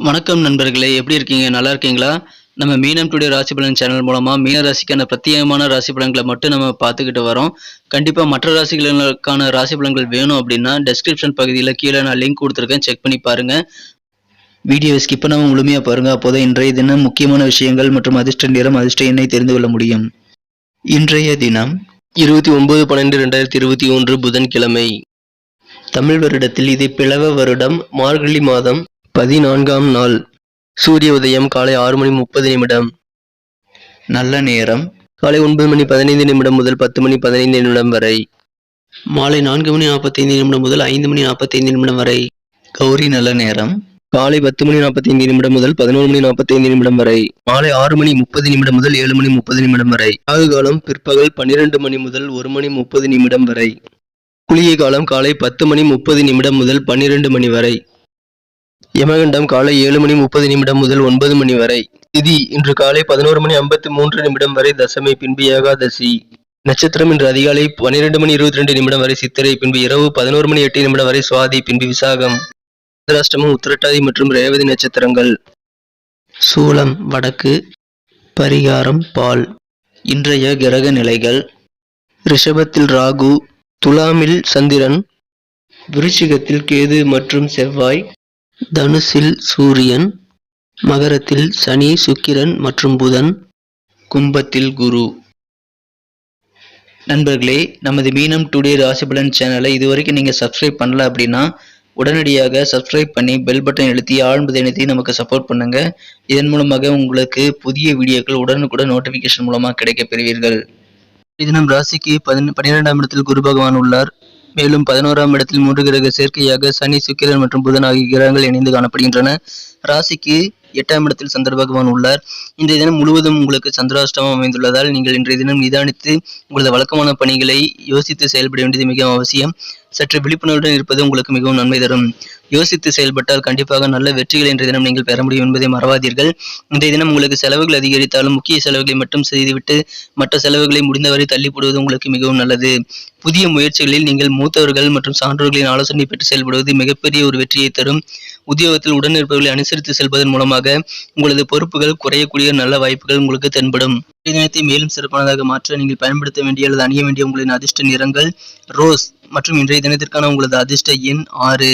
வணக்கம் நண்பர்களே, எப்படி இருக்கீங்க? நல்லா இருக்கீங்களா? நம்ம மீனம் டுடே ராசி பலன் சேனல் மூலமா மீன ராசிக்கான பிரத்யேகமான ராசி பலன்களை மட்டும் நம்ம பார்த்துக்கிட்டு வரோம். கண்டிப்பா மற்ற ராசிகளுக்கான ராசி பலன்கள் வேணும் அப்படின்னா டெஸ்கிரிப்ஷன் பகுதியில் கீழே நான் லிங்க் கொடுத்துருக்கேன், செக் பண்ணி பாருங்க. வீடியோவை ஸ்கிப் பண்ணாம முழுமையா பாருங்க. அப்போதான் இன்றைய தினம் முக்கியமான விஷயங்கள் மற்றும் அதிர்ஷ்ட நிறம், அதிர்ஷ்ட எண்ணை தெரிந்து கொள்ள முடியும். இன்றைய தினம் 29/12/2021 புதன்கிழமை. தமிழ் வருடத்தில் இது பிளவ வருடம், மார்கழி மாதம், 14ஆம் நாள். சூரிய உதயம் காலை 6:30 நல்ல நேரம் காலை 9:15 முதல் 10:15 வரை. மாலை 4:45 முதல் 5:45 வரை. கௌரி நல்ல நேரம் காலை 10:45 முதல் 11:45 வரை. மாலை 6:30 முதல் 7:30 வரை. ராகு காலம் பிற்பகல் 12 முதல் 1:30 வரை. குளிகை காலம் காலை 10:30 முதல் 12 வரை. யமகண்டம் காலை 7:30 முதல் 9 வரை. திதி இன்று காலை 11:53 வரை தசமி, பின்பு ஏகாதசி. நட்சத்திரம் இன்று அதிகாலை 12:22 வரை சித்திரை, பின்பு இரவு 11:08 வரை சுவாதி, பின்பு விசாகம். சந்திராஷ்டமம் உத்திரட்டாதி மற்றும் ரேவதி நட்சத்திரங்கள். சூலம் வடக்கு, பரிகாரம் பால். இன்றைய கிரக நிலைகள்: ரிஷபத்தில் ராகு, துலாமில் சந்திரன், விருச்சிகத்தில் கேது மற்றும் செவ்வாய், தனுசில் சூரியன், மகரத்தில் சனி, சுக்கிரன் மற்றும் புதன், கும்பத்தில் குரு. நண்பர்களே, நமது மீனம் டுடே ராசி பலன் சேனலை இதுவரைக்கும் நீங்கள் சப்ஸ்கிரைப் பண்ணல அப்படின்னா உடனடியாக சப்ஸ்கிரைப் பண்ணி பெல் பட்டன் அழுத்தி ஆழ்ந்து அழுத்தி நமக்கு சப்போர்ட் பண்ணுங்க. இதன் மூலமாக உங்களுக்கு புதிய வீடியோக்கள் உடனுக்குடன் நோட்டிபிகேஷன் மூலமாக கிடைக்கப் பெறுவீர்கள். தினம் ராசிக்கு 12ஆம் இடத்தில் குரு பகவான் உள்ளார். மேலும் 11ஆம் இடத்தில் 3 கிரக சேர்க்கையாக சனி, சுக்கிரன் மற்றும் புதன் ஆகிய கிரகங்கள் இணைந்து காணப்படுகின்றன. ராசிக்கு 8ஆம் இடத்தில் சந்திர பகவான் உள்ளார். இன்றைய தினம் முழுவதும் உங்களுக்கு சந்திராஷ்டமம் அமைந்துள்ளதால் நீங்கள் இன்றைய தினம் நிதானித்து உங்களது வழக்கமான பணிகளை யோசித்து செயல்பட வேண்டியது மிகவும் அவசியம். சற்று விழிப்புணர்வுடன் இருப்பது உங்களுக்கு மிகவும் நன்மை தரும். யோசித்து செயல்பட்டால் கண்டிப்பாக நல்ல வெற்றிகளை இன்றைய தினம் நீங்கள் பெற முடியும் என்பதை மறவாதீர்கள். இன்றைய தினம் உங்களுக்கு செலவுகள் அதிகரித்தாலும் முக்கிய செலவுகளை மட்டும் செய்துவிட்டு மற்ற செலவுகளை முடிந்தவரை தள்ளி போடுவது உங்களுக்கு மிகவும் நல்லது. புதிய முயற்சிகளில் நீங்கள் மூத்தவர்கள் மற்றும் சான்றோர்களின் ஆலோசனை பெற்று செயல்படுவது மிகப்பெரிய ஒரு வெற்றியை தரும். உத்தியோகத்தில் உடன் இருப்பவர்களை அனுசரித்து செல்வதன் மூலமாக உங்களது பொறுப்புகள் குறையக்கூடிய நல்ல வாய்ப்புகள் உங்களுக்கு தென்படும். தினத்தை மேலும் சிறப்பானதாக மாற்ற நீங்கள் பயன்படுத்த வேண்டிய அல்லது அணிய வேண்டிய உங்களின் அதிர்ஷ்ட நிறங்கள் ரோஸ் மற்றும் இன்றைய தினத்திற்கான உங்களது அதிர்ஷ்ட எண் 6.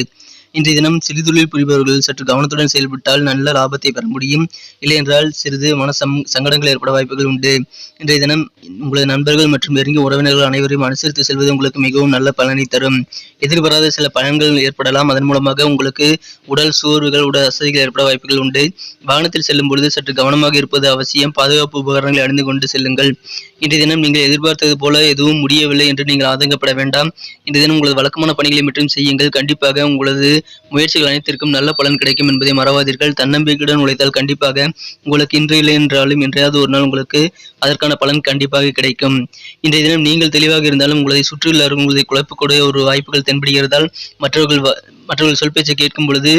இன்றைய தினம் சிறுதொழில் புரிபவர்கள் சற்று கவனத்துடன் செயல்பட்டால் நல்ல லாபத்தை பெற முடியும். இல்லையென்றால் சிறிது சங்கடங்கள் ஏற்பட வாய்ப்புகள் உண்டு. இன்றைய தினம் உங்களது நண்பர்கள் மற்றும் நெருங்கிய உறவினர்கள் அனைவரையும் அனுசரித்து செல்வது உங்களுக்கு மிகவும் நல்ல பலனை தரும். எதிர்பாராத சில பயன்கள் ஏற்படலாம். அதன் மூலமாக உங்களுக்கு உடல் சோர்வுகள், உடல் அசதிகள் ஏற்பட வாய்ப்புகள் உண்டு. வாகனத்தில் செல்லும் பொழுது சற்று கவனமாக இருப்பது அவசியம். பாதுகாப்பு உபகரணங்களை அணிந்து கொண்டு செல்லுங்கள். இன்றைய தினம் நீங்கள் எதிர்பார்த்தது போல எதுவும் முடியவில்லை என்று நீங்கள் ஆதங்கப்பட வேண்டாம். இன்றைய தினம் உங்களது வழக்கமான பணிகளை மட்டும் செய்யுங்கள். கண்டிப்பாக உங்களது முயற்சிகள் அனைத்திற்கும் நல்ல பலன் கிடைக்கும் என்பதை மறவாதீர்கள். தன்னம்பிக்கையுடன் உழைத்தால் கண்டிப்பாக உங்களுக்கு இன்று இல்லை என்றாலும் என்றாவது ஒரு நாள் உங்களுக்கு அதற்கான பலன் கண்டிப்பாக கிடைக்கும். இன்றைய தினம் நீங்கள் தெளிவாக இருந்தாலும் உங்களை சுற்றியுள்ள உங்களை குழப்பக்கூடிய ஒரு வாய்ப்புகள் தென்படுகிறதால் மற்றவர்கள் சொல் பேச்சை கேட்கும் பொழுது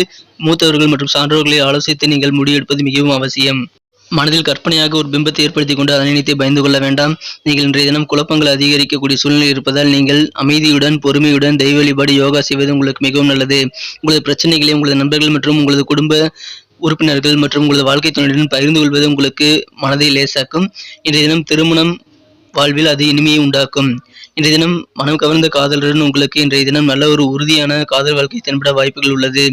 மூத்தவர்கள் மற்றும் சான்றோர்களை ஆலோசித்து நீங்கள் முடிவெடுப்பது மிகவும் அவசியம். மனதில் கற்பனையாக ஒரு பிம்பத்தை ஏற்படுத்திக் கொண்டு அதனை நினைத்து பயந்து கொள்ள வேண்டாம். நீங்கள் இன்றைய தினம் குழப்பங்கள் அதிகரிக்கக்கூடிய சூழ்நிலை இருப்பதால் நீங்கள் அமைதியுடன், பொறுமையுடன் தெய்வ வழிபாடு, யோகா செய்வது உங்களுக்கு மிகவும் நல்லது. உங்களது பிரச்சனைகளை உங்களது நண்பர்கள் மற்றும் உங்களது குடும்ப உறுப்பினர்கள் மற்றும் உங்களது வாழ்க்கை துணையுடன் பகிர்ந்து கொள்வது உங்களுக்கு மனதை லேசாக்கும். இன்றைய தினம் திருமணம் வாழ்வில் அது இனிமையை உண்டாக்கும். இன்றைய தினம் மனம் கவர்ந்த காதலுடன் உங்களுக்கு இன்றைய தினம் நல்ல ஒரு உறுதியான காதல் வாழ்க்கை தென்பட வாய்ப்புகள் உள்ளது.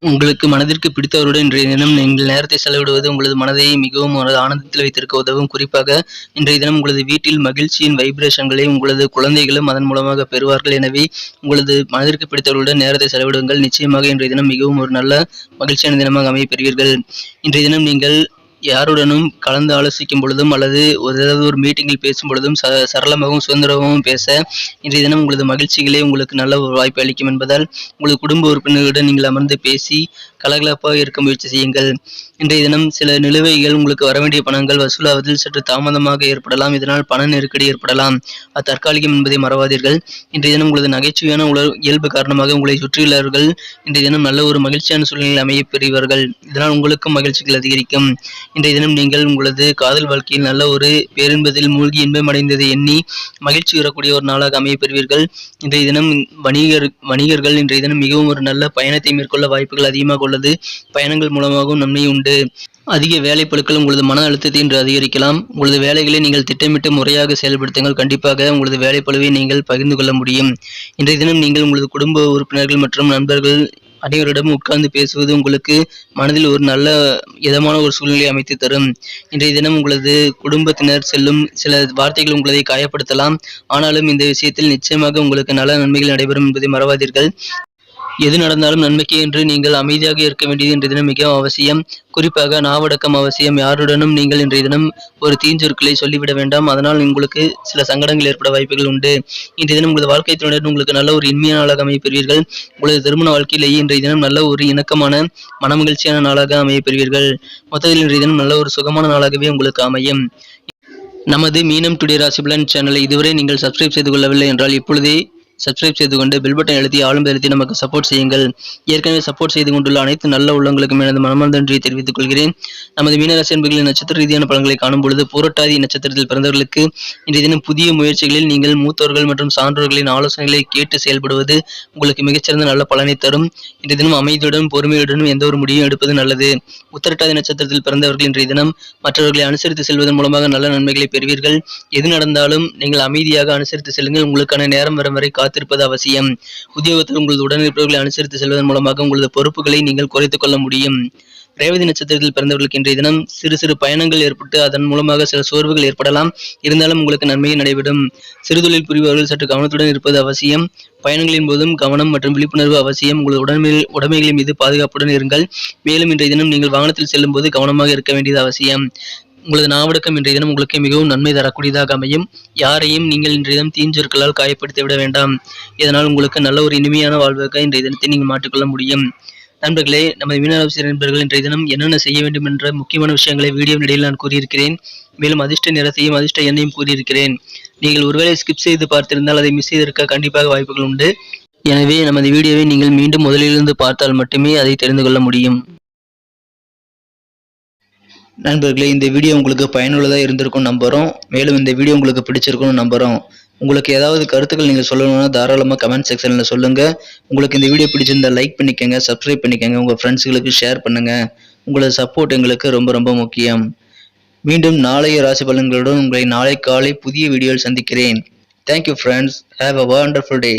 உங்களுக்கு மனதிற்கு பிடித்தவருடன் இன்றைய தினம் நீங்கள் நேரத்தை செலவிடுவது உங்களது மனதை மிகவும் ஆனந்தத்தில் வைத்திருக்க உதவும். குறிப்பாக இன்றைய தினம் உங்களது வீட்டில் மகிழ்ச்சியின் வைப்ரேஷன்களை உங்களது குழந்தைகளும் அதன் மூலமாக பெறுவார்கள். எனவே உங்களது மனதிற்கு பிடித்தவர்களுடன் நேரத்தை செலவிடுங்கள். நிச்சயமாக இன்றைய தினம் மிகவும் ஒரு நல்ல மகிழ்ச்சியான தினமாக அமைய பெறுவீர்கள். இன்றைய தினம் நீங்கள் யாருடனும் கலந்து ஆலோசிக்கும் பொழுதும் அல்லது ஏதாவது ஒரு மீட்டிங்கில் பேசும் பொழுதும் சரளமாகவும் சுதந்திரமாகவும் பேச இன்றைய தினம் உங்களது மகிழ்ச்சிகளே உங்களுக்கு நல்ல ஒரு வாய்ப்பு அளிக்கும் என்பதால் உங்களது குடும்ப உறுப்பினர்களுடன் நீங்கள் அமர்ந்து பேசி கலகலப்பாக இருக்க முயற்சி செய்யுங்கள். இன்றைய தினம் சில நிலுவைகள் உங்களுக்கு வரவேண்டிய பணங்கள் வசூலாவதில் சற்று தாமதமாக ஏற்படலாம். இதனால் பண நெருக்கடி ஏற்படலாம். அது தற்காலிகம் என்பதை மறவாதீர்கள். இன்றைய தினம் உங்களது நகைச்சுவையான இயல்பு காரணமாக உங்களை சுற்றியுள்ளவர்கள் இன்றைய தினம் நல்ல ஒரு மகிழ்ச்சியான சூழ்நிலையில் அமைய பெறுவார்கள். இதனால் உங்களுக்கும் மகிழ்ச்சிகள் அதிகரிக்கும். இன்றைய தினம் நீங்கள் உங்களது காதல் வாழ்க்கையில் நல்ல ஒரு பேரின்பத்தில் மூழ்கி இன்பம் அடைந்ததை எண்ணி மகிழ்ச்சி பெறக்கூடிய ஒரு நாளாக அமைய பெறுவீர்கள். இன்றைய தினம் வணிகர்கள் இன்றைய தினம் மிகவும் ஒரு நல்ல பயணத்தை மேற்கொள்ள வாய்ப்புகள் அதிகமாக உள்ளது. பயணங்கள் மூலமாகவும் நன்மை உண்டு. அதிக வேலைப்பளுக்கள் உங்களது மன அழுத்தத்தை இன்று அதிகரிக்கலாம். உங்களது வேலைகளை நீங்கள் திட்டமிட்டு முறையாக செயல்படுத்துங்கள். கண்டிப்பாக உங்களது வேலைப்பளுவை நீங்கள் பகிர்ந்து கொள்ள முடியும். இன்றைய தினம் நீங்கள் உங்களது குடும்ப உறுப்பினர்கள் மற்றும் நண்பர்கள் அனைவரிடம் உட்கார்ந்து பேசுவது உங்களுக்கு மனதில் ஒரு நல்ல இதமான ஒரு சூழ்நிலையை அமைத்து தரும். இன்றைய தினம் உங்களது குடும்பத்தினர் செல்லும் சில வார்த்தைகள் உங்களை காயப்படுத்தலாம். ஆனாலும் இந்த விஷயத்தில் நிச்சயமாக உங்களுக்கு நல்ல நன்மைகள் நடைபெறும் என்பதை மறவாதீர்கள். எது நடந்தாலும் நன்மைக்கே என்று நீங்கள் அமைதியாக இருக்க வேண்டியது இன்றைய தினம் மிகவும் அவசியம். குறிப்பாக நாவடக்கம் அவசியம். யாருடனும் நீங்கள் இன்றைய தினம் ஒரு தீஞ்சொற்களை சொல்லிவிட வேண்டாம். அதனால் உங்களுக்கு சில சங்கடங்கள் ஏற்பட வாய்ப்புகள் உண்டு. இன்றைய தினம் உங்களது வாழ்க்கை துணையுடன் உங்களுக்கு நல்ல ஒரு இனிமையான நாளாக அமைய பெறுவீர்கள். உங்களது திருமண வாழ்க்கையிலேயே இன்றைய தினம் நல்ல ஒரு இணக்கமான மனமகிழ்ச்சியான நாளாக அமைய பெறுவீர்கள். மொத்தத்தில் இன்றைய தினம் நல்ல ஒரு சுகமான நாளாகவே உங்களுக்கு அமையும். நமது மீனம் டுடே ராசி பலன் சேனலை இதுவரை நீங்கள் சப்ஸ்கிரைப் செய்து கொள்ளவில்லை என்றால் இப்பொழுதே சப்ஸ்கிரைப் செய்து கொண்டு பெல் பட்டன் அழுத்தி ஆளும் அழுத்தி நமக்கு சப்போர்ட் செய்யுங்கள். ஏற்கனவே சப்போர்ட் செய்து கொண்டுள்ள அனைத்து நல்ல உள்ளங்களுக்கும் எனது மனமார்ந்த நன்றியை தெரிவித்துக் கொள்கிறேன். நமது மீனராசி என்பர்களின் நட்சத்திர ரீதியான பலன்களை காணும் பொழுது பூரட்டாதி நட்சத்திரத்தில் பிறந்தவர்களுக்கு இன்றைய தினம் புதிய முயற்சிகளில் நீங்கள் மூத்தவர்கள் மற்றும் சான்றோர்களின் ஆலோசனைகளை கேட்டு செயல்படுவது உங்களுக்கு மிகச்சிறந்த நல்ல பலனை தரும். இன்றைய தினம் அமைதியுடன் பொறுமையுடனும் எந்த ஒரு முடிவும் எடுப்பது நல்லது. உத்திரட்டாதி நட்சத்திரத்தில் பிறந்தவர்கள் இன்றைய தினம் மற்றவர்களை அனுசரித்து செல்வதன் மூலமாக நல்ல நன்மைகளை பெறுவீர்கள். எது நடந்தாலும் நீங்கள் அமைதியாக அனுசரித்து செல்லுங்கள். உங்களுக்கான நேரம் வரும் வரை காத்திருப்பது அவசியம். உத்தியோகத்தில் உங்களது உடனிருப்பவர்களை அனுசரித்து செல்வதன் மூலமாக உங்களது பொறுப்புகளை நீங்கள் குறைத்துக் கொள்ள முடியும். ரேவதி நட்சத்திரத்தில் பிறந்தவர்களுக்கு இன்றைய தினம் சிறு சிறு பயணங்கள் ஏற்பட்டு அதன் மூலமாக சில சோர்வுகள் ஏற்படலாம். இருந்தாலும் உங்களுக்கு நன்மையை நடைபெறும். சிறுதொழில் புரிபவர்கள் சற்று கவனத்துடன் இருப்பது அவசியம். பயணங்களின் போதும் கவனம் மற்றும் விழிப்புணர்வு அவசியம். உங்களது உடைமைகளின் மீது பாதுகாப்புடன் இருங்கள். மேலும் இன்றைய தினம் நீங்கள் வாகனத்தில் செல்லும் போது கவனமாக இருக்க வேண்டியது அவசியம். உங்களது நாவடக்கம் இன்றைய தினம் உங்களுக்கு மிகவும் நன்மை தரக்கூடியதாக அமையும். யாரையும் நீங்கள் இன்றைய தினம் தீஞ்சொற்களால் காயப்படுத்தி விட வேண்டாம். இதனால் உங்களுக்கு நல்ல ஒரு இனிமையான வாழ்வாக இன்றைய தினத்தை நீங்கள் மாற்றிக்கொள்ள முடியும். நண்பர்களே, நமது மீனராசி நண்பர்கள் இன்றைய தினம் என்னென்ன செய்ய வேண்டும் என்ற முக்கியமான விஷயங்களை வீடியோ இடையில் நான் கூறியிருக்கிறேன். மேலும் அதிர்ஷ்ட நிறத்தையும் அதிர்ஷ்ட எண்ணையும் கூறியிருக்கிறேன். நீங்கள் ஒருவேளை ஸ்கிப் செய்து பார்த்திருந்தால் அதை மிஸ் செய்திருக்க கண்டிப்பாக வாய்ப்புகள் உண்டு. எனவே நமது வீடியோவை நீங்கள் மீண்டும் முதலிலிருந்து பார்த்தால் மட்டுமே அதை தெரிந்து கொள்ள முடியும். நண்பர்களே, இந்த வீடியோ உங்களுக்கு பயனுள்ளதாக இருந்திருக்கும் நம்புகிறோம். மேலும் இந்த வீடியோ உங்களுக்கு பிடிச்சிருக்கும்னு நம்புகிறோம். உங்களுக்கு ஏதாவது கருத்துக்கள் நீங்கள் சொல்லணும்னா தாராளமாக கமெண்ட் செக்ஷனில் சொல்லுங்கள். உங்களுக்கு இந்த வீடியோ பிடிச்சிருந்தால் லைக் பண்ணிக்கோங்க, சப்ஸ்கிரைப் பண்ணிக்கோங்க, உங்கள் ஃப்ரெண்ட்ஸுகளுக்கு ஷேர் பண்ணுங்கள். உங்களோட சப்போர்ட் எங்களுக்கு ரொம்ப ரொம்ப முக்கியம். மீண்டும் நாளைய ராசி பலன்களுடன் உங்களை நாளை காலை புதிய வீடியோவில் சந்திக்கிறேன். Thank you friends. Have a wonderful day.